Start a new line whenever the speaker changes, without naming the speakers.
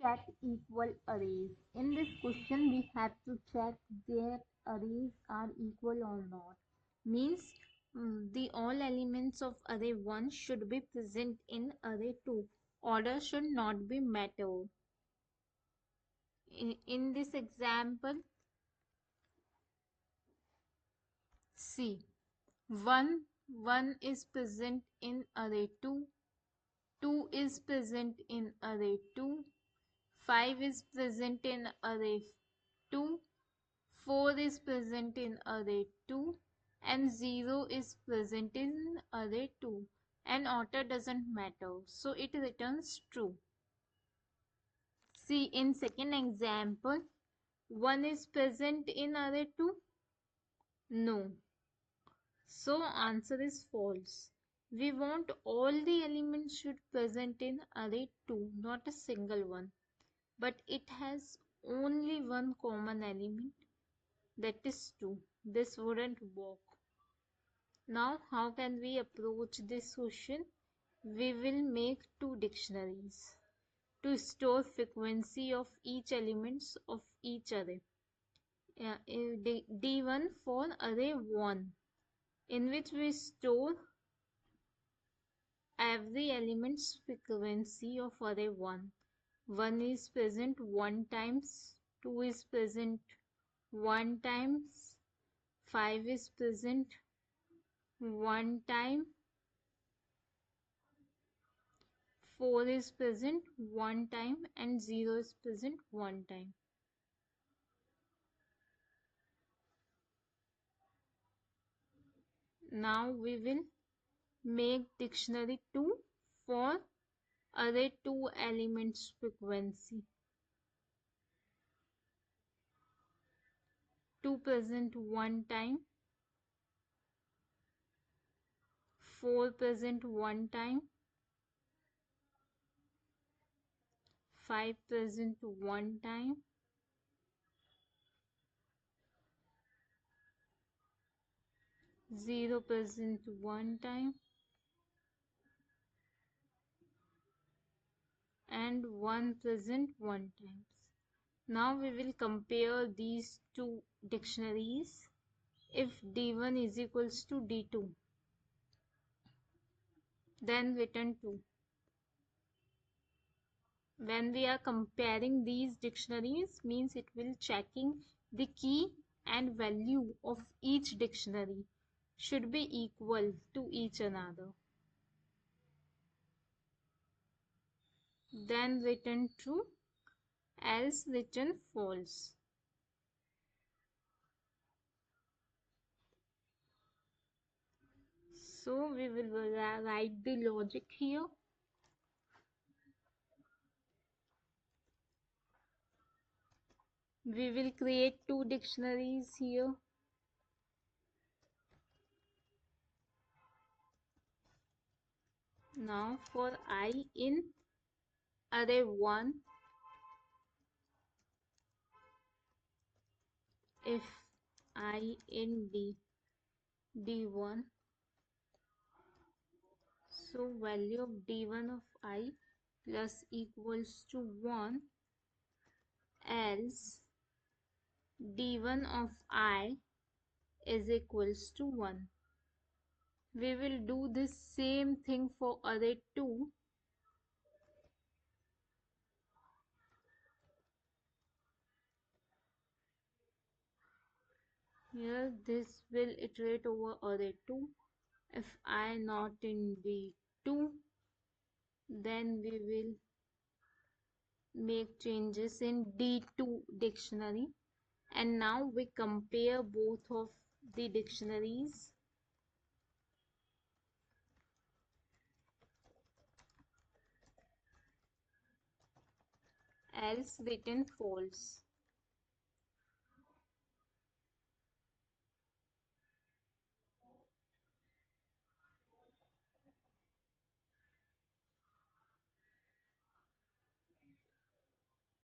check equal arrays. In this question, we have to check their arrays are equal or not. Means the all elements of array 1 should be present in array 2. Order should not be matter. In this example, see 1 is present in array 2, 2 is present in array 2, 5 is present in array 2, 4 is present in array 2, and 0 is present in array 2, and order doesn't matter, so it returns true. See, in second example, 1 is present in array 2? No. So answer is false. We want all the elements should present in array 2, not a single one. But it has only one common element, that is 2. This wouldn't work. Now how can we approach this question? We will make two dictionaries to store frequency of each elements of each array. D1 for array 1, in which we store every element's frequency of array 1. 1 is present 1 times, 2 is present 1 times, 5 is present 1 time, 4 is present 1 time, and 0 is present 1 time. Now we will make dictionary 2 for array 2 elements frequency. 2 present 1 time, 4 present 1 time, 5 present 1 time, 0 present 1 time, and 1 present 1 times. Now we will compare these two dictionaries. If D1 is equals to D2, then return 2. When we are comparing these dictionaries, means it will checking the key and value of each dictionary should be equal to each another. Then return true, else return false. So we will write the logic here. We will create two dictionaries here. Now for I in array 1, if I in D1, so value of D1 of I plus equals to 1, else D1 of I is equals to 1. We will do this same thing for array 2. Here this will iterate over array 2. If I not in D2, then we will make changes in D2 dictionary, and now we compare both of the dictionaries. Else written false.